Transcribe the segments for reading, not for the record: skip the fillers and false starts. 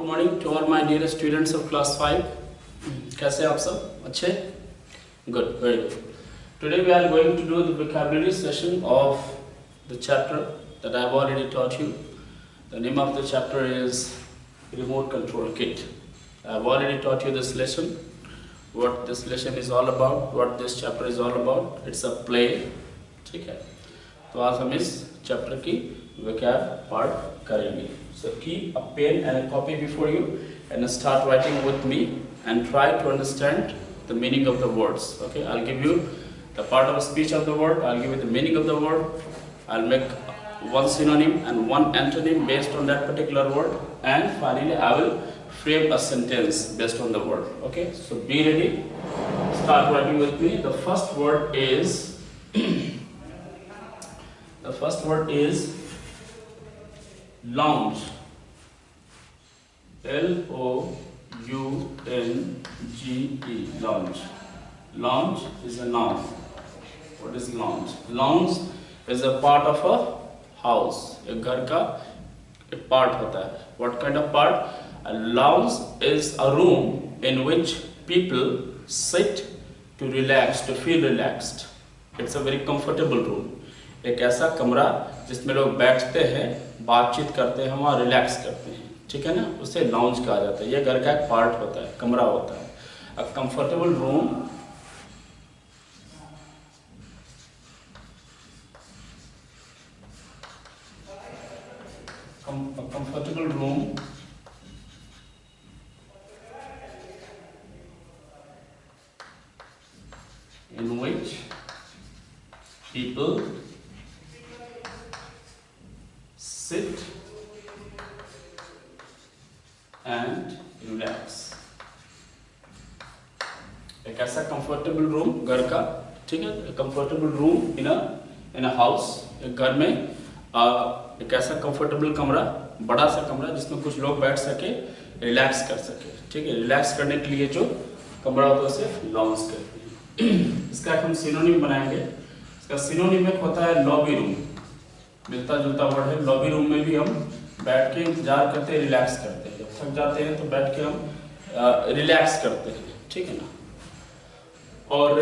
Morning to all my dear students of class 5. कैसे आप सब? अच्छे? Good, very good. Today we are going to do the vocabulary session of the chapter that I have already taught you. The name of the chapter is Remote Control Kit. I have already taught you this lesson, what this lesson is all about, what this chapter is all about. It's a play. ठीक है, तो आज हम इस chapter की vocab part करेंगे. So keep a pen and a copy before you and start writing with me and try to understand the meaning of the words. Okay, I'll give you the part of speech of the word, I'll give you the meaning of the word, I'll make one synonym and one antonym based on that particular word, and finally I will frame a sentence based on the word. Okay, so be ready, start writing with me. The first word is lounge. Lounge. Lounge. Lounge is a noun. What is lounge? Lounge is a part of a house. एक घर का एक part होता है. What kind of part? A lounge is a room in which people sit to relax, to feel relaxed. It's a very comfortable room. एक ऐसा कमरा जिसमें लोग बैठते हैं, बातचीत करते हैं, वहाँ रिलैक्स करते हैं. ठीक है ना, उसे लाउंज कहा जाता है. ये घर का एक पार्ट होता है, कमरा होता है. A comfortable room in which people sit and relax. एक ऐसा कंफर्टेबल रूम घर का, ठीक है, comfortable room in a house. एक घर में एक ऐसा कंफर्टेबल कमरा, बड़ा सा कमरा जिसमें कुछ लोग बैठ सके, रिलैक्स कर सके. ठीक है, रिलैक्स करने के लिए जो कमरा होता है उसे लाउंज कहते हैं. इसका हम सिनोनिम बनाएंगे. इसका सिनोनिम एक होता है लॉबी रूम. मिलता जुलता वर्ड है. लॉबी रूम में भी हम बैठ के इंतजार करते हैं, रिलैक्स करते हैं. जब थक जाते हैं तो बैठ के हम रिलैक्स करते हैं. ठीक है ना. और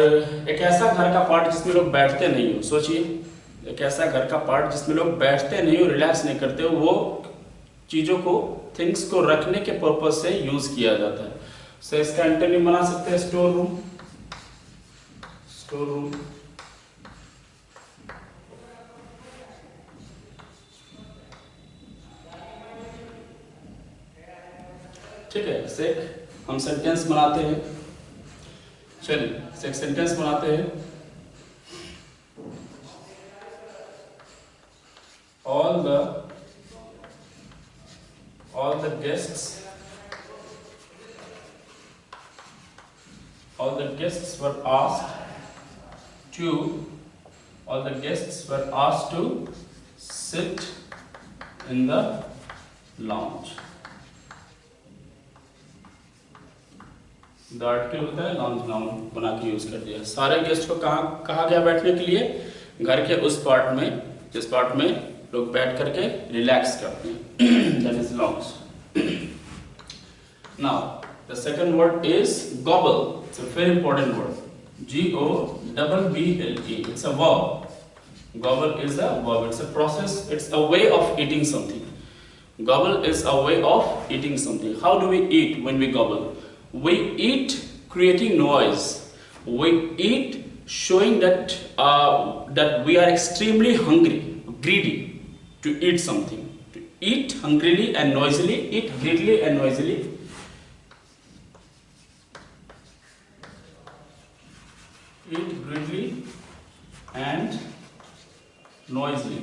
एक ऐसा घर का पार्ट जिसमें लोग बैठते नहीं हो. सोचिए, एक ऐसा घर का पार्ट जिसमें लोग बैठते नहीं हो, रिलैक्स नहीं करते हो, वो चीज़ों को, थिंग्स को रखने के पर्पज से यूज किया जाता है. सो इसका एंटोनिम बना सकते हैं स्टोर रूम. Store room. ठीक है, इसे हम सेंटेंस बनाते हैं. चलिए इसे एक सेंटेंस बनाते हैं. All the guests were asked to sit in the lounge. The article होता है लाउंज, नाउन बना के यूज कर दिया. सारे गेस्ट को कहा गया बैठने के लिए? घर के उस पार्ट में जिस पार्ट में लोग बैठ करके रिलैक्स करते हैं. That is lounge. Now the second word is gobble. It's a very important word. GOBBLE. It's a verb. Gobble is a verb. It's a process. It's a way of eating something. Gobble is a way of eating something. How do we eat when we gobble? We eat creating noise. We eat showing that we are extremely hungry, greedy to eat something. To eat hungrily and noisily, eat greedily and noisily. Eat greedily and noisily.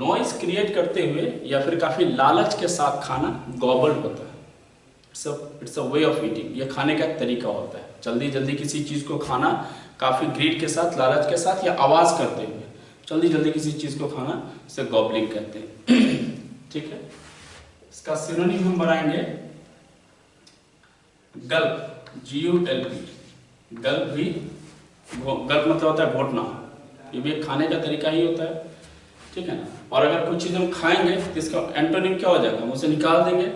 Noise create करते हुए या फिर काफ़ी लालच के साथ खाना gobble होता है. It's a way of eating. ये खाने का तरीका होता है. जल्दी जल्दी किसी चीज़ को खाना, काफ़ी ग्रीड के साथ, लालच के साथ, या आवाज़ करते हुए जल्दी जल्दी किसी चीज़ को खाना, इसे गॉबलिंग कहते हैं. ठीक है. इसका सिनोनिम हम बनाएंगे गल्प. GULP. गल्प मतलब होता है घोटना. ये भी एक खाने का तरीका ही होता है. ठीक है ना। और अगर कुछ चीज़ हम खाएंगे तो इसका एंटोनिम क्या हो जाएगा, हम उसे निकाल देंगे।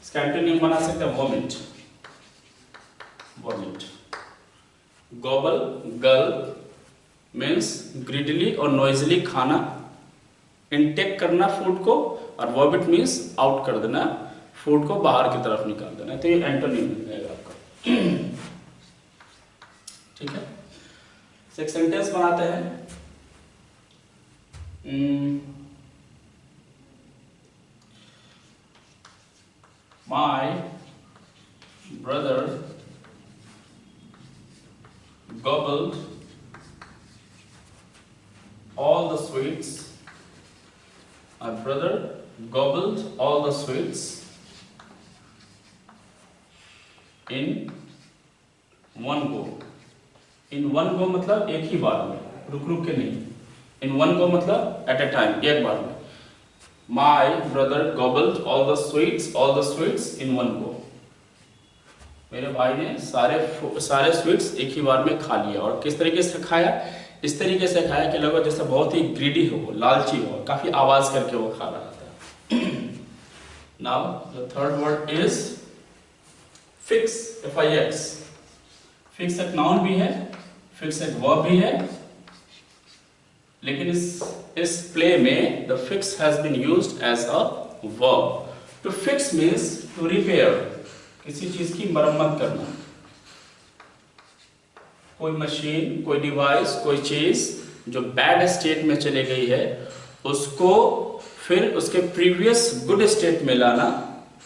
इसका एंटोनिम बना सकते हैं वॉमिट, वॉमिट। गॉबल, गल मीन्स ग्रीडली और नॉइजली खाना, इनटेक करना फूड को, और वॉमिट मीन्स आउट कर देना, फूड को बाहर की तरफ निकाल देना। तो ये एंटोनिम मिल जाएगा आपका। ठीक है, एक सेंटेंस बनाते हैं। My brother gobbled all the sweets. My brother gobbled all the sweets in one go. In one go मतलब एक ही बार में, रुक रुक के नहीं। In one go मतलब at a time, एक बार में। My brother gobbled all the sweets in one go. मेरे भाई ने सारे स्वीट्स एक ही बार में खा लिया। और किस तरीके से खाया, इस तरीके से खाया कि लगा जैसे बहुत ही ग्रीडी हो, लालची हो, काफी आवाज करके वो खा रहा था। Now the third word is fix, F-I-X. Fix एक नाउन भी है, फिक्स एक वर्ब भी है, लेकिन इस प्ले में the fix has been used as a verb. To fix means to repair, किसी चीज की मरम्मत करना। कोई मशीन, कोई डिवाइस, कोई चीज जो बैड स्टेट में चली गई है उसको फिर उसके प्रीवियस गुड स्टेट में लाना,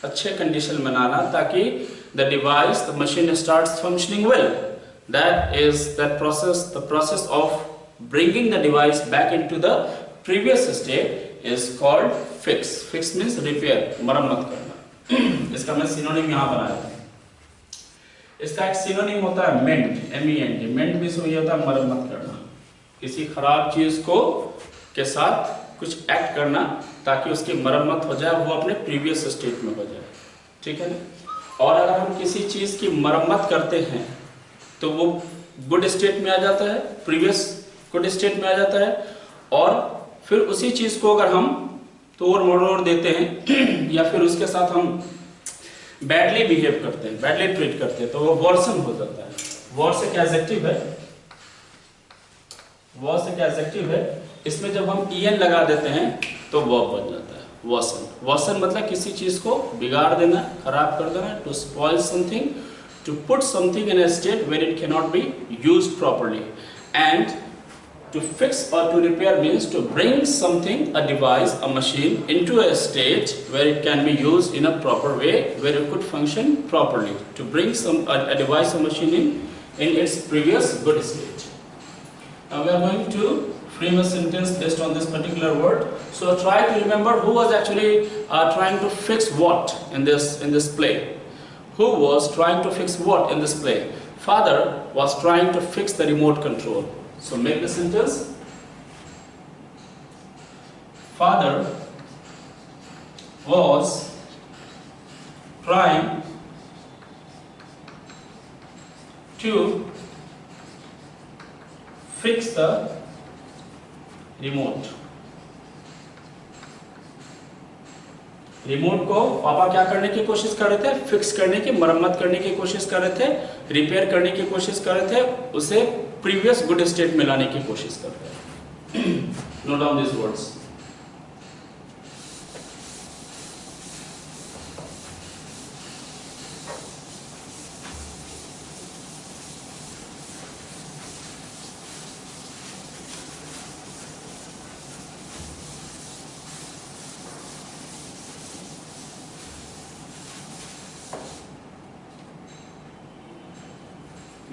अच्छे कंडीशन में लाना, ताकि the device, the machine starts functioning well. That is that process. The process of bringing the device back into the previous state is called fix. Fix means repair, मरम्मत करना। इसका मैं सिनोनिम यहाँ बनाया है। इसका एक सिनोनिम होता है mend, M-E-N-D. Mend means वही होता है मरम्मत करना, किसी खराब चीज को के साथ कुछ एक्ट करना ताकि उसकी मरम्मत हो जाए, वो अपने प्रीवियस स्टेट में हो जाए। ठीक है। और अगर हम किसी चीज की मरम्मत करते हैं तो वो गुड स्टेट में आ जाता है, प्रीवियस गुड स्टेट में आ जाता है, और फिर उसी चीज को अगर हम तोड़ मरोड़ देते हैं या फिर उसके साथ हम बैडली बिहेव करते हैं, बैडली ट्रीट करते हैं, तो वो वर्सन हो जाता है। वर्स एक एडजेक्टिव है, वर्स एक एडजेक्टिव है, इसमें जब हम en लगा देते हैं तो वर्ब बन जाता है वर्सन। वर्सन मतलब किसी चीज को बिगाड़ देना, खराब कर देना, to spoil something, to put something in a state where it can not be used properly. And to fix और to repair means to bring something, a device, a machine into a state where it can be used in a proper way, where it could function properly. To bring a device or machine in its previous good state. Now we are going to frame a sentence based on this particular word. So try to remember who was actually trying to fix what in this play. Who was trying to fix what in this play? Father was trying to fix the remote control. So make the sentence. Father was trying to fix the remote. Remote को पापा क्या करने की कोशिश कर रहे थे, fix करने की, मरम्मत करने की कोशिश कर रहे थे, रिपेयर करने की कोशिश कर रहे थे, उसे प्रीवियस गुड स्टेट में लाने की कोशिश कर रहे थे। Note down this words.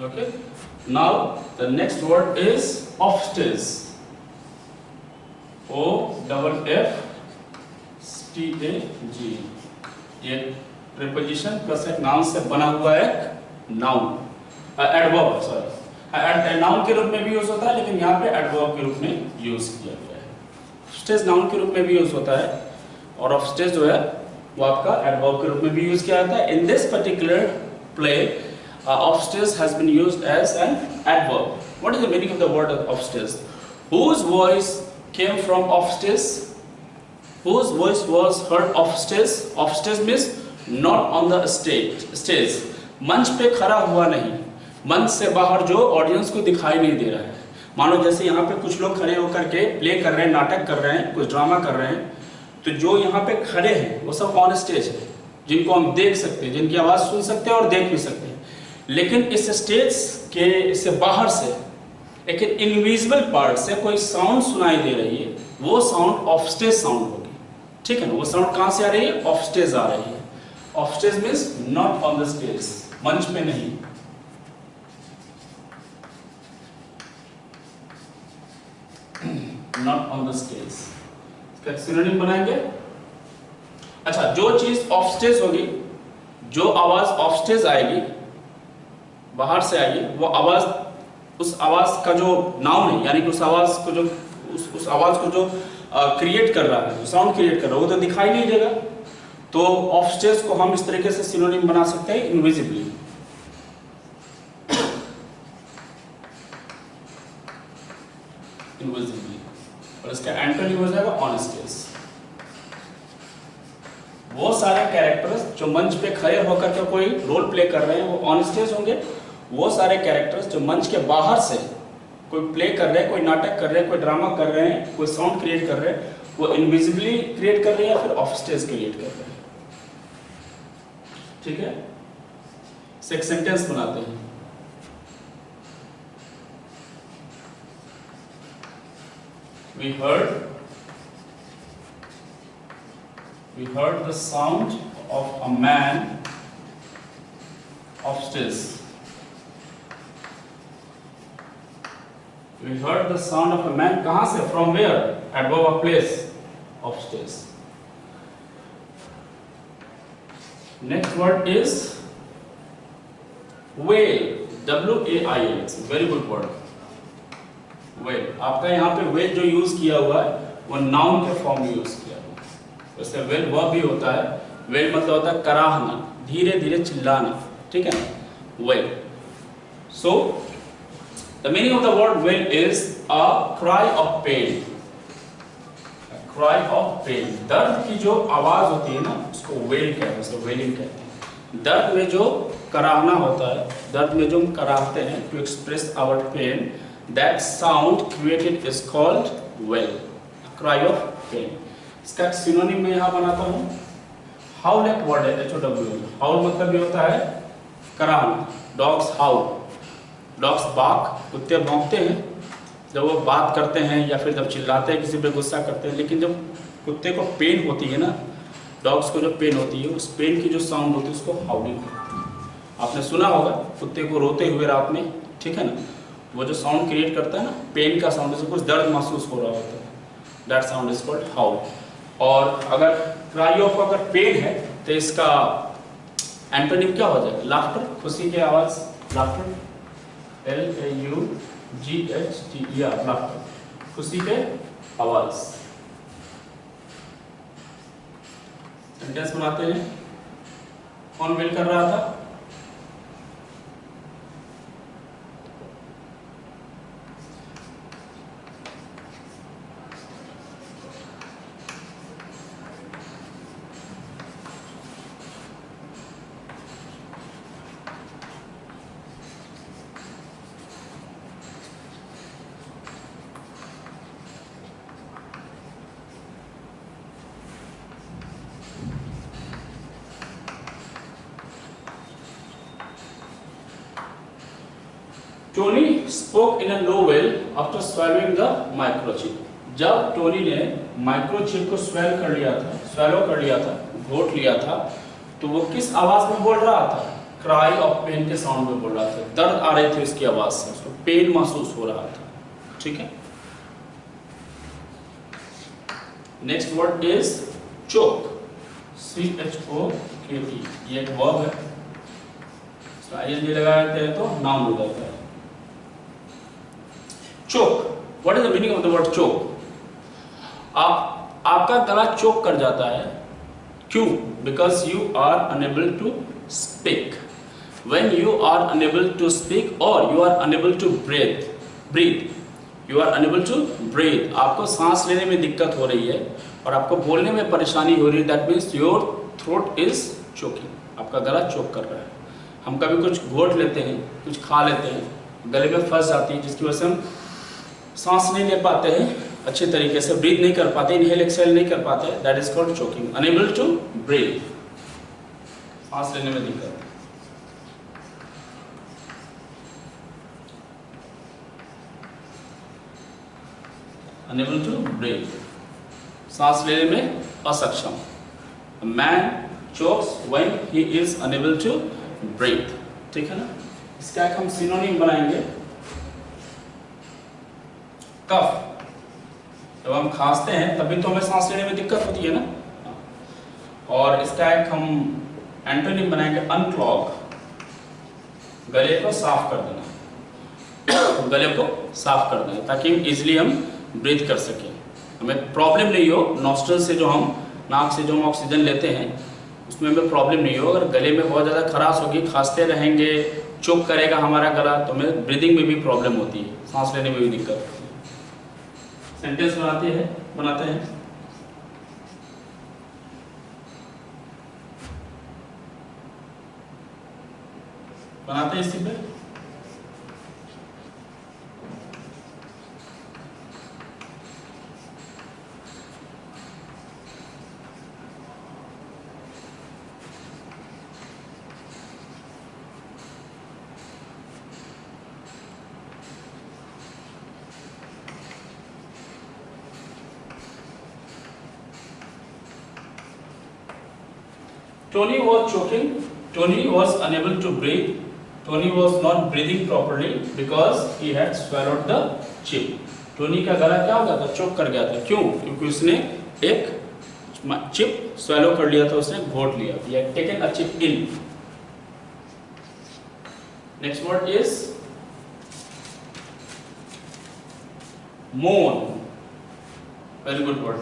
Okay. Now the next word is offstage. O-F-F-T-A-G. ये preposition plus एक noun से बना हुआ एक noun, adverb, sorry, noun के रूप में भी यूज होता है, लेकिन यहाँ पे adverb के रूप में यूज किया गया है। offstage noun के रूप में भी यूज होता है, और offstage जो है वो आपका adverb के रूप में भी यूज किया जाता है। In this particular play, offstage has been used as an adverb. What is the meaning of the word offstage? Whose voice came from upstairs. Whose voice was heard upstairs? Upstairs means not on the stage. मंच पे खड़ा हुआ नहीं, मंच से बाहर जो audience को दिखाई नहीं दे रहा है। मानो जैसे यहाँ पे कुछ लोग खड़े होकर के प्ले कर रहे हैं, नाटक कर रहे हैं, कुछ ड्रामा कर रहे हैं, तो जो यहाँ पे खड़े हैं वो सब ऑन स्टेज है, जिनको हम देख सकते हैं, जिनकी आवाज़ सुन सकते हैं और देख भी सकते हैं। लेकिन इस स्टेज के से बाहर से एक इनविजिबल पार्ट से कोई साउंड सुनाई दे रही है, वो साउंड ऑफ स्टेज साउंड होगी। ठीक है ना? वो साउंड कहाँ से आ रही है? ऑफ स्टेज आ रही है। Of stage means not on the stage, मंच पे नहीं। नॉट ऑन द स्टेज, इसका सिनोनिम बनाएंगे। अच्छा, जो चीज ऑफ स्टेज होगी, जो आवाज ऑफ स्टेज आएगी, बाहर से आएगी, वो आवाज, उस आवाज का जो नाउन है, यानी कि उस आवाज को जो उस आवाज को जो क्रिएट कर रहा है, साउंड क्रिएट कर रहा है, वो तो दिखाई नहीं देगा। तो ऑफ स्टेज को हम इस तरीके से सिनोनिम बना सकते हैं, इनविजिबली। इनविजिबली, और इसका एंटोनिम हो जाएगा ऑन स्टेज। वो सारे कैरेक्टर्स जो मंच पे खड़े होकर के कोई रोल प्ले कर रहे हैं, वो ऑन स्टेज होंगे। वो सारे कैरेक्टर्स जो मंच के बाहर से कोई प्ले कर रहे हैं, कोई नाटक कर रहे हैं, कोई ड्रामा कर रहे हैं, कोई साउंड क्रिएट कर रहे हैं, वो इनविजिबली क्रिएट कर रहे हैं या फिर ऑफ स्टेज क्रिएट कर रहे हैं। ठीक है? इसे एक सेंटेंस बनाते हैं। We heard the sound of a man upstairs. We heard the sound of a man. कहाँ से? From where? Above a place. Upstairs. Next word is wail. W-A-I-L. It's a very good word. Wail. आपका यहाँ पे wail जो use किया हुआ है वो नाउन के फॉर्म में यूज किया हुआ है। वैसे wail वह भी होता है। wail मतलब होता है कराहना, धीरे धीरे चिल्लाना। ठीक है? wail. So the meaning of the word wail is a cry of pain. A cry of pain. दर्द की जो आवाज होती है ना, उसको wail कहते हैं, उसको wailing कहते हैं। दर्द में जो कराहना होता है, दर्द में जो हम कराहते हैं, to express our pain, that sound created is called wail. A cry of pain. इसका सिनोनिम मैं यहाँ बनाता हूँ। Howl एक वर्ड है, H-O-W-L. Howl मतलब ये होता है कराहना। Dogs howl. डॉग्स बाक, कुत्ते भौंकते हैं जब वो बात करते हैं या फिर जब चिल्लाते हैं, किसी पे गुस्सा करते हैं। लेकिन जब कुत्ते को पेन होती है ना, डॉग्स को जो पेन होती है, उस पेन की जो साउंड होती है उसको हाउलिंग कहते हैं। आपने सुना होगा कुत्ते को रोते हुए रात में, ठीक है ना, वो जो साउंड क्रिएट करता है ना, पेन का साउंड, जैसे कुछ दर्द महसूस हो रहा होता है, दैट साउंड इज कॉल्ड हाउल। और अगर क्राई ऑफ अगर पेन है तो इसका एंटोनिम क्या हो जाएगा? लाफ्टर, खुशी की आवाज़, लाफ्टर, L-A-U-G-H-T-E-R, लाफ्टर, खुशी के आवाज। सेंटेंस बनाते हैं। कौन वेल कर रहा था? Tony spoke in a low wail after swallowing the microchip. जब टोनी ने माइक्रोचिप को swallow कर लिया था, घोट लिया था, तो वो किस आवाज में बोल रहा था? क्राई ऑफ पेन के साउंड में बोल रहा था। दर्द आ रहे थे उसकी आवाज से, उसको पेन महसूस हो रहा था। ठीक है? Next word is choke, C-H-O-K-E। ये एक वर्ब है, ING लगा देते हैं तो नाउन हो जाता है। Choke, what is the meaning of the word choke? आपका गला चोक कर जाता है, क्यों? Because you are unable to speak. When you are unable to speak और you are unable to breathe, you are unable to breathe, आपको सांस लेने में दिक्कत हो रही है और आपको बोलने में परेशानी हो रही है, that means your throat is choking, आपका गला चोक कर रहा है। हम कभी कुछ घोट लेते हैं, कुछ खा लेते हैं, गले में फंस जाती है, जिसकी वजह से हम सांस नहीं ले पाते हैं अच्छे तरीके से, ब्रीथ नहीं कर पाते, इनहेल एक्सहेल नहीं कर पाते, that is called choking, unable to breathe, सांस लेने में दिक्कत। अनेबल टू ब्रीथ, सांस लेने में असक्षम। Man chokes when he is unable to breathe, ठीक है ना। इसका एक हम सिनोनिम बनाएंगे, कफ, जब हम खांसते हैं तभी तो हमें सांस लेने में दिक्कत होती है ना, और इसका एक हम एंटोनिम बनाएंगे अनक्लॉग, गले को साफ कर देना, गले को साफ कर देना ताकि इजिली हम ब्रीथ कर सकें, हमें प्रॉब्लम नहीं हो, नॉस्ट्रल से जो हम नाक से जो हम ऑक्सीजन लेते हैं उसमें हमें प्रॉब्लम नहीं हो। अगर गले में बहुत ज़्यादा खराश होगी, खांसते रहेंगे, चोक करेगा हमारा गला, तो हमें ब्रीदिंग में भी प्रॉब्लम होती है, सांस लेने में भी दिक्कत होती है। सेंटेंस बनाते हैं इसी पे। Tony was choking, Tony was unable to breathe, Tony was not breathing properly because he had swallowed the chip. Tony का गला क्या हो गया था, चोक कर गया था, क्यों? क्योंकि उसने एक चिप स्वैलो कर लिया था, उसने घोट लिया, he had taken a chip in. Next word is moan, very good word,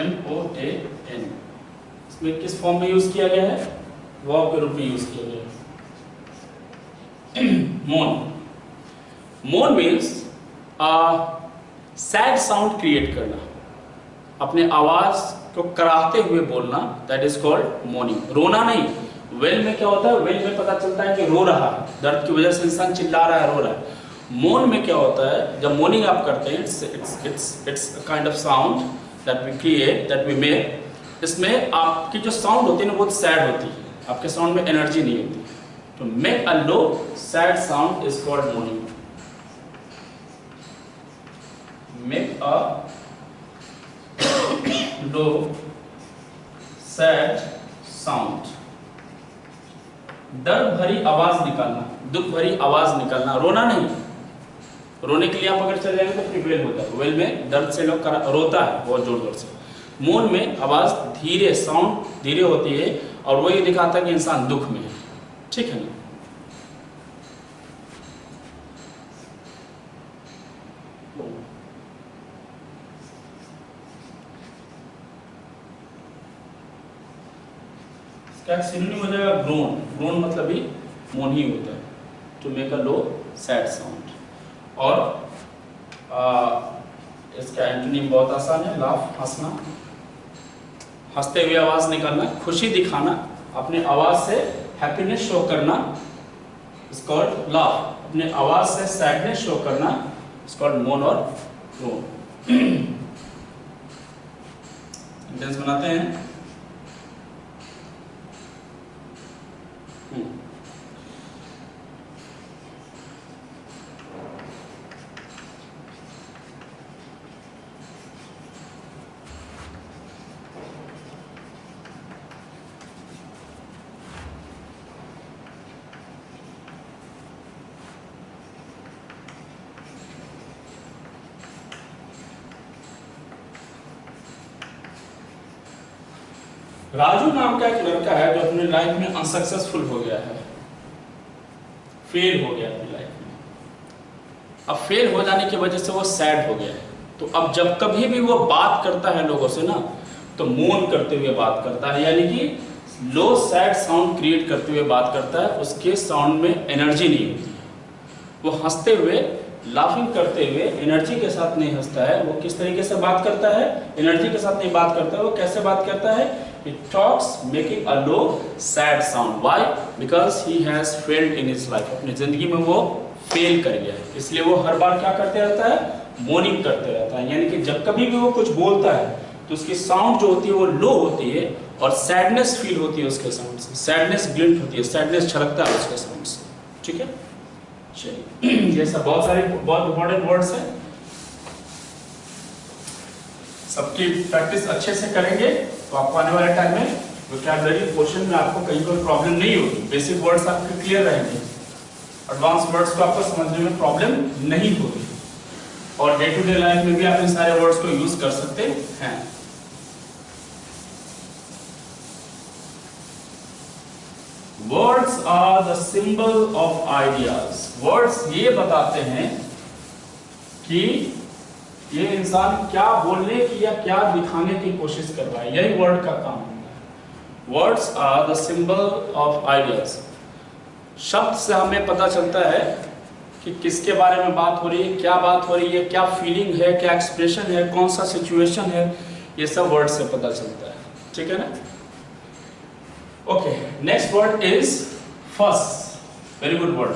M-O-A-N. इसमें किस फॉर्म में यूज किया गया है, वर्ब के रूप में यूज किया गया है। मोन, मोन मीन्स सैड साउंड क्रिएट करना, अपने आवाज को कराहते हुए बोलना, दैट इज कॉल्ड मोनिंग। रोना नहीं, वेल में क्या होता है, वेल में पता चलता है कि रो रहा है, दर्द की वजह से इंसान चिल्ला रहा है, रो रहा है। मोन में क्या होता है, जब मोनिंग आप करते हैं, it's kind of sound that we create, that we make, इसमें आपकी जो साउंड होती है ना बहुत सैड होती है, आपके साउंड में एनर्जी नहीं होती, तो make a low sad sound is called moaning. Make a low sad sound, दर्द भरी आवाज निकालना, दुख भरी आवाज निकालना, रोना नहीं, रोने के लिए आप अगर चले जाएंगे तो फिर वेल होता है, वेल में दर्द से लोग रोता है बहुत जोर जोर से। मोन में आवाज धीरे, साउंड धीरे होती है और वो ये दिखाता है कि इंसान दुख में है, ठीक है ना। इसका सिनोनिम हो जाएगा ग्रोन, ग्रोन मतलब भी मोन ही होता है, to make a low sad sound. और इसका एंटोनिम बहुत आसान है, लाफ, हंसना, हंसते हुए आवाज निकालना, खुशी दिखाना, अपने आवाज से हैप्पीनेस शो करना, इट्स कॉल्ड लाफ, अपने आवाज से सैडनेस शो करना, इट्स कॉल्ड मोन और ग्रोन। सेंटेंस बनाते हैं। राजू नाम का एक लड़का है जो अपने लाइफ में अनसक्सेसफुल हो गया है, फेल हो गया अपनी लाइफ में। अब फेल हो जाने की वजह से वो सैड हो गया है, तो अब जब कभी भी वो बात करता है लोगों से ना, तो मोन करते हुए बात करता है, यानी कि लो सैड साउंड क्रिएट करते हुए बात करता है, उसके साउंड में एनर्जी नहीं होती है, वो हंसते हुए लाफिंग करते हुए एनर्जी के साथ नहीं हंसता है, वो किस तरीके से बात करता है? एनर्जी के साथ नहीं बात करता है। वो कैसे बात करता है? He talks making a low sad sound. Why? Because he has failed in his life. अपनी जिंदगी में वो फेल कर गया है, इसलिए वो हर बार क्या करते रहता है? मोर्निंग करते रहता है। यानी कि जब कभी भी वो कुछ बोलता है तो उसकी साउंड जो होती है वो लो होती है और सैडनेस फील होती है उसके साउंड से, सैडनेस ग्लिंट होती है, सैडनेस छलकता है उसके साउंड से। ठीक है, चलिए ये सब बहुत सारे बहुत इंपॉर्टेंट वर्ड्स हैं, सबकी प्रैक्टिस अच्छे से करेंगे तो आपको आने वाले टाइम में वोकैबुलरी पोर्शन में आपको कहीं कोई प्रॉब्लम नहीं होगी। बेसिक वर्ड्स आपके क्लियर रहेंगे, एडवांस वर्ड्स को आपको समझने में प्रॉब्लम नहीं होगी और डे टू डे लाइफ में भी आप इन सारे वर्ड्स को यूज कर सकते हैं। Words are the symbol of ideas. Words ये बताते हैं कि ये इंसान क्या बोलने की या क्या दिखाने की कोशिश कर रहा है, यही वर्ड का काम होता है। Words are the symbol of ideas. शब्द से हमें पता चलता है कि किसके बारे में बात हो रही है, क्या बात हो रही है, क्या फीलिंग है, क्या एक्सप्रेशन है, कौन सा सिचुएशन है, ये सब वर्ड से पता चलता है। ठीक है ना? ओके, नेक्स्ट वर्ड इज फस। वेरी गुड वर्ड,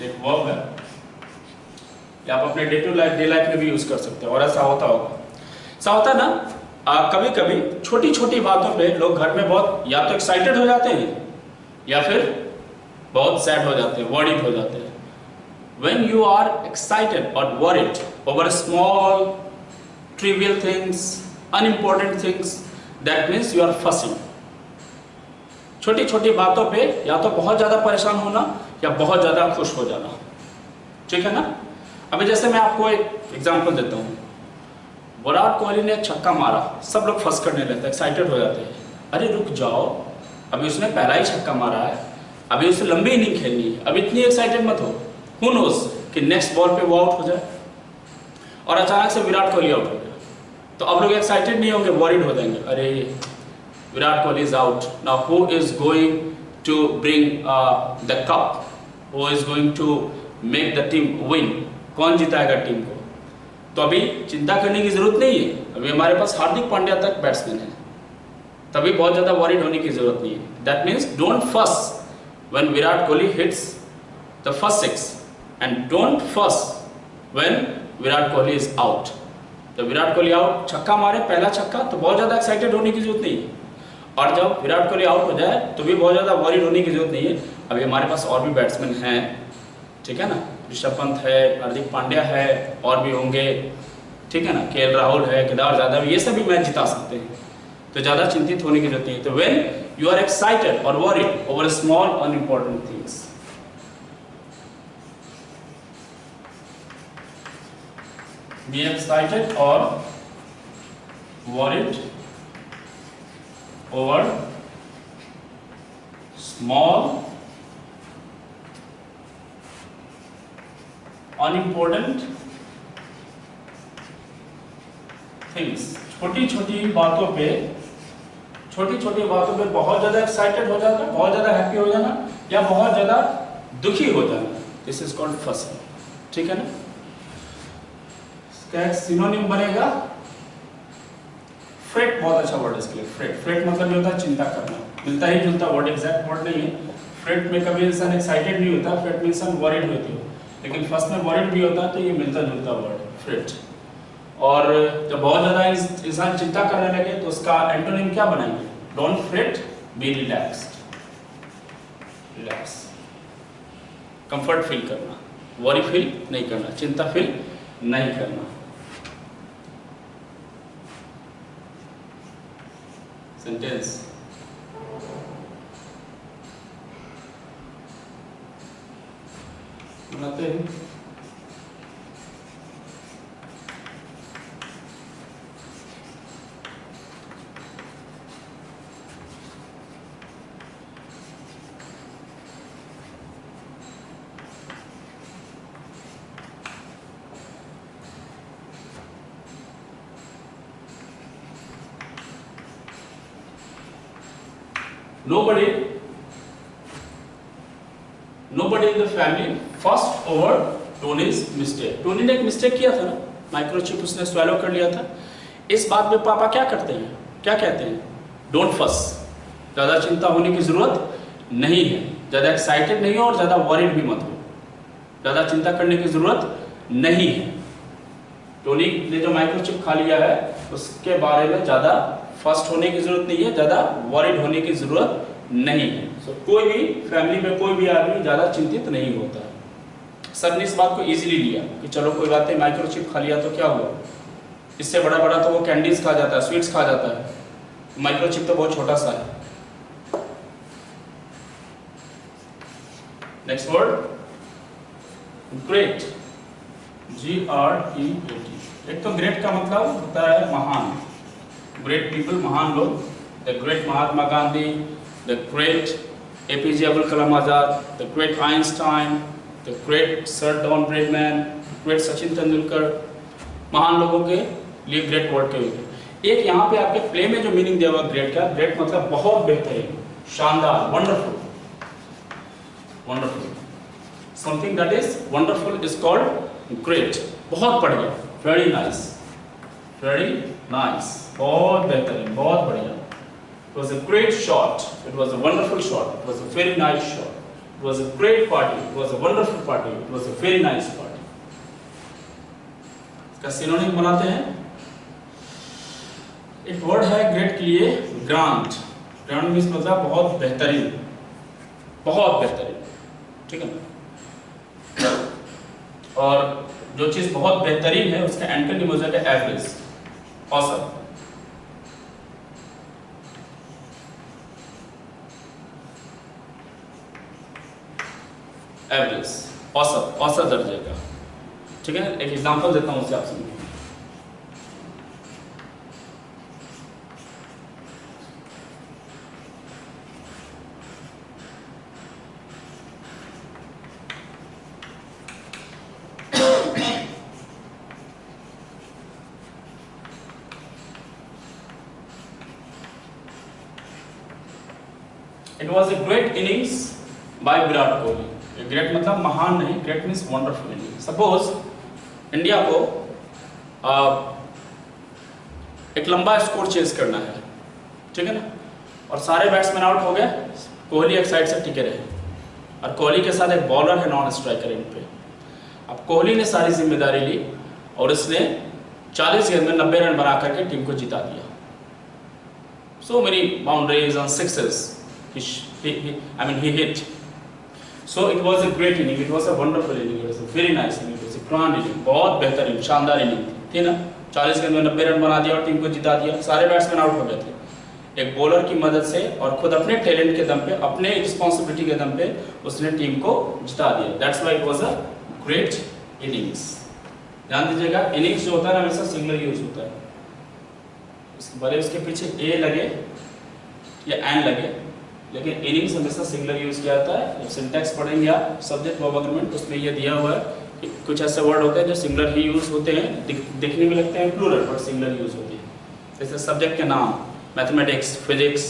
एक वर्ब है, ये आप अपने डे लाइफ में भी यूज कर सकते हैं और ऐसा होता होगा। ऐसा होता है ना, कभी कभी छोटी छोटी बातों पे लोग घर में बहुत या तो एक्साइटेड हो जाते हैं या फिर बहुत सैड हो जाते हैं, वरीड हो जाते हैं। When you are excited or worried over small trivial things, unimportant things, that means you are fussing. छोटी छोटी बातों पे या तो बहुत ज्यादा परेशान होना या बहुत ज्यादा खुश हो जाना। ठीक है ना? अभी जैसे मैं आपको एक एग्जांपल देता हूँ, विराट कोहली ने छक्का मारा, सब लोग फंस करने लगते हैं, एक्साइटेड हो जाते हैं। अरे रुक जाओ, अभी उसने पहला ही छक्का मारा है, अभी उसे लंबी इनिंग खेलनी है, अभी इतनी एक्साइटेड मत हो। Who knows कि नेक्स्ट बॉल पे वो आउट हो जाए और अचानक से विराट कोहली आउट हो गया, तो अब लोग एक्साइटेड नहीं होंगे, वरीड हो जाएंगे। अरे Virat Kohli is out, now who is going to bring the cup, who is going to make the team win, कौन जिताएगा टीम को? तो अभी चिंता करने की जरूरत नहीं है, अभी हमारे पास हार्दिक पांड्या तक बैट्समैन है, तभी बहुत ज्यादा वरीड होने की जरूरत नहीं है। दैट मीन्स डोंट फस when Virat Kohli hits the first six and don't fuss when Virat Kohli is out. जब विराट कोहली आउट छक्का मारे, पहला छक्का, तो बहुत ज़्यादा एक्साइटेड होने की जरूरत नहीं है, और जब विराट कोहली आउट हो जाए तो भी बहुत ज़्यादा वरीड होने की जरूरत नहीं है। अभी हमारे पास और भी बैट्समैन हैं, ठीक है ना? ऋषभ पंत है, हार्दिक पांड्या है, और भी होंगे, ठीक है ना? केएल राहुल है, केदार यादव, ये सभी मैच जिता सकते हैं, तो ज़्यादा चिंतित होने की जरूरत नहीं है। तो when you are excited or worried over small unimportant things, be excited or worried over small unimportant things, छोटी छोटी बातों पे बहुत ज्यादा एक्साइटेड हो जाना, बहुत ज्यादा हैप्पी हो जाना या बहुत ज्यादा दुखी हो जाना, दिस इज कॉल्ड फसिंग। ठीक है ना? इसका एक सिनोनिम बनेगा फ्रेट, बहुत अच्छा वर्ड है इसके लिए। फ्रेट मतलब ये होता है चिंता करना, मिलता ही जुलता वर्ड, एग्जैक्ट वर्ड नहीं है। फ्रेट में कभी इंसान एक्साइटेड नहीं होता, फ्रेट में इंसान वरीड होती हो, लेकिन फर्स्ट में वरीड भी होता है, तो ये मिलता जुलता वर्ड फ्रेट। और जब बहुत ज़्यादा इंसान चिंता करने लगे तो उसका एंटोनिम क्या बनाएंगे? Don't freight, B relaxed. Relax, comfort feel करना, वरी फील नहीं करना, चिंता फील नहीं करना। सेंटेंस बनाते हैं। Nobody Nobody in the family fussed over Tony's mistake. Tony ने एक मिस्टेक किया था ना, माइक्रोचिप उसने स्वेलो कर लिया था। इस बात में पापा क्या करते हैं, क्या कहते हैं? डोंट फस, ज़्यादा चिंता होने की ज़रूरत नहीं है, ज़्यादा एक्साइटेड नहीं हो और ज़्यादा वरीड भी मत हो, ज़्यादा चिंता करने की ज़रूरत नहीं है। टोनी ने जो माइक्रोचिप खा लिया है उसके बारे में ज़्यादा फर्स्ट होने की ज़रूरत नहीं है, ज़्यादा वरीड होने की ज़रूरत नहीं है। सो कोई भी फैमिली में कोई भी आदमी ज़्यादा चिंतित नहीं होता है। सर ने इस बात को इजीली लिया कि चलो कोई बात नहीं, माइक्रोचिप खा लिया तो क्या हुआ, इससे बड़ा बड़ा तो वो कैंडीज खा जाता है, स्वीट्स खा जाता है, माइक्रोचिप तो बहुत छोटा सा है। Next word great, GREAT। एक तो ग्रेट का मतलब होता है महान, ग्रेट पीपल, महान लोग। The great Mahatma Gandhi, the great APJ Abdul Kalam Azad, the great Einstein, the great sir Don Bradman, great Sachin Tendulkar, महान लोगों के लिए ग्रेट वर्ड के लिए। एक यहाँ पे आपके प्ले में जो मीनिंग दिया हुआ ग्रेट का, ग्रेट मतलब बहुत बेहतरीन, शानदार, wonderful, wonderful. Something that is wonderful is called great, बहुत बढ़िया, वेरी नाइस, वेरी नाइस, बहुत बेहतरीन, बहुत बढ़िया। It was a great shot, it was a wonderful shot, it was a very nice shot, it was a great party, it was a wonderful party, it was a very nice party। इसका synonym बनाते हैं। एक word है great के लिए grant, grant means मतलब बहुत बेहतरीन, बहुत बेहतरीन, ठीक है ना। और जो चीज बहुत बेहतरीन है उसका एंटोनिम हो जाता है एवरेज, औसत। एवरेज, औसत, औसत दर्जे का, ठीक है। एक एग्जांपल देता हूं उससे आप समझिए। It was a great innings by Virat Kohli। Great मतलब महान नहीं, great means wonderful inning. Suppose India को एक लंबा स्कोर चेज करना है, ठीक है ना, और सारे बैट्समैन आउट हो गए, कोहली एक साइड से टिके रहे, और कोहली के साथ एक बॉलर है नॉन स्ट्राइकर इन पे। अब कोहली ने सारी जिम्मेदारी ली और उसने 40 गेंद में 90 रन बना करके टीम को जिता दिया। So many boundaries and sixes he hit। So it was a great inning, it was a wonderful inning, it was a very nice inning, it was a grand inning, बहुत बेहतरीन, शानदार inning थी ना। 40 गेंद में 90 रन बना दिया और टीम को जिता दिया, सारे बैट्समैन आउट हो गए थे। एक बॉलर की मदद से और खुद अपने टैलेंट के दम पे, अपने रिस्पॉन्सिबिलिटी के दम पे उसने टीम को जिता दिया। That's why it was a great innings। ध्यान दीजिएगा, इनिंग्स जो होता है ना हमेशा सिंगुलर यूज होता है, भले उसके पीछे ए लगे या एन लगे, लेकिन इनिंग्स हमेशा सिंगुलर यूज किया जाता है। जब सिंटैक्स पढ़ेंगे आप सब्जेक्ट वर्ब एग्रीमेंट, उसमें ये दिया हुआ है कि कुछ ऐसे वर्ड होते हैं जो सिंगुलर ही यूज होते हैं, दिखने में लगते हैं प्लूरल बट सिंगुलर यूज होते हैं। जैसे सब्जेक्ट के नाम, मैथमेटिक्स, फिजिक्स,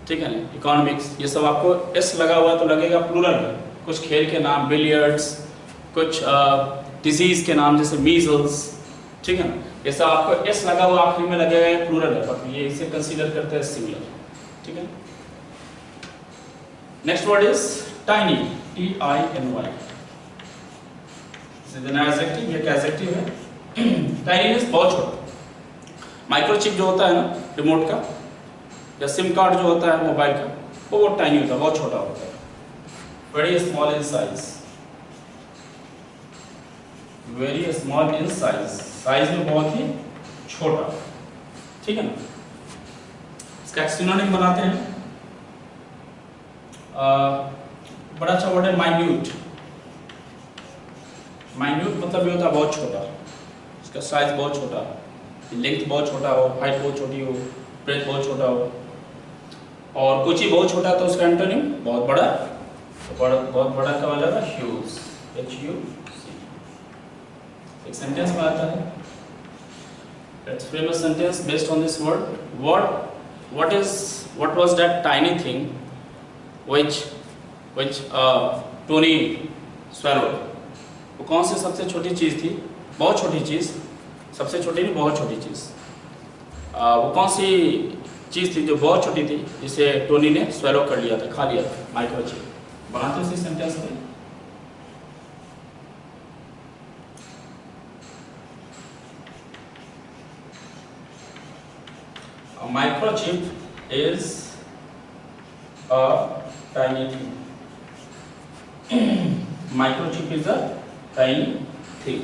ठीक है ना, इकोनॉमिक्स, ये सब आपको एस लगा हुआ तो लगेगा प्लूरल है। कुछ खेल के नाम, बिलियर्ड्स, कुछ डिजीज के नाम जैसे मीजल्स, ठीक है ना, ये सब आपको एस लगा हुआ आखिरी में लगेगा प्लूरल है, बट ये इसे कंसीडर करते हैं सिंगुलर, ठीक है। Next word is tiny, TINY। This is an adjective, ये क्या adjective है? Tiny means बहुत छोटा। माइक्रोचिप जो होता है ना रिमोट का, या सिम कार्ड जो होता है मोबाइल का, वो बहुत टाइनी होता है, बहुत छोटा होता है, very small in size, very small in size, size में बहुत ही छोटा, ठीक है ना। इसका सिनोनिम बनाते हैं, बड़ा अच्छा वर्ड है माइन्यूट। माइन्यूट मतलब ये होता है बहुत छोटा, इसका साइज बहुत छोटा, लेंथ बहुत छोटा हो, हाइट बहुत छोटी हो, ब्रेथ बहुत छोटा हो, और कुछ ही बहुत छोटा तो उसका एंटोनिम बहुत बड़ा। तो बहुत बड़ा का हो जाएगा ह्यूज, HUC। एक सेंटेंस में आता है, it's famous sentence based on this word, what was that tiny thing which Tony swallow, वो कौन सी सबसे छोटी चीज़ थी? बहुत छोटी चीज़, सबसे छोटी नहीं, बहुत छोटी चीज़। वो कौन सी चीज़ थी जो बहुत छोटी थी जिसे टोनी ने स्वैलो कर लिया था, खा लिया था? माइक्रोचिप। बनाते उसी सेंटेंस में। A microchip is a tiny thing. Microchip is a tiny thing.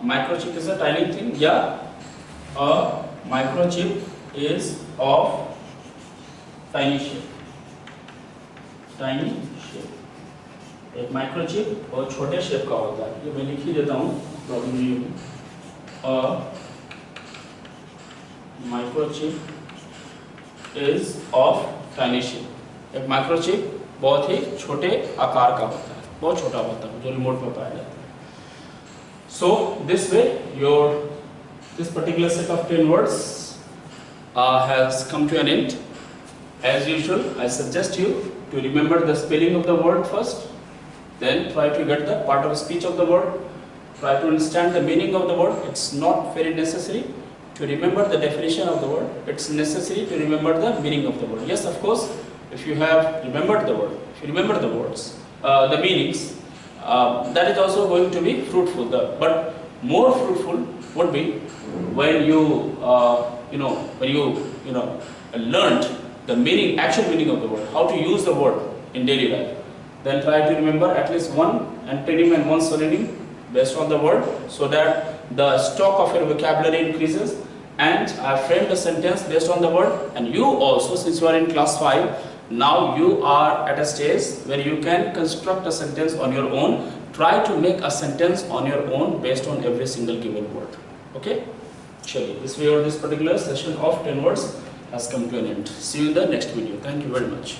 A microchip is a tiny thing. Yeah, a microchip is of tiny shape. Tiny shape. एक माइक्रोचिप बहुत छोटे शेप का होता है, ये मैं लिख ही देता हूँ, प्रॉब्लम नहीं होगी। Microchip is of tiny shape. एक माइक्रोचिप बहुत ही छोटे आकार का होता है, बहुत छोटा होता है, जो रिमोट में पाया जाता है। So this way your this particular set of 10 words has come to an end. As usual, I suggest you to remember the spelling of the word first, then try to get the part of speech of the word, try to understand the meaning of the word. It's not very necessary to remember the definition of the word, it's necessary to remember the meaning of the word. Yes, of course, if you have remembered the word, if you remember the words, the meanings, that is also going to be fruitful. But more fruitful would be when you, learned the meaning, actual meaning of the word, how to use the word in daily life. Then try to remember at least one antonym and one synonym based on the word, so that the stock of your vocabulary increases. And I framed a sentence based on the word, and you also, since you are in class 5, now you are at a stage where you can construct a sentence on your own. Try to make a sentence on your own based on every single given word. Okay? Surely, this way or this particular session of 10 words has come to an end. See you in the next video. Thank you very much.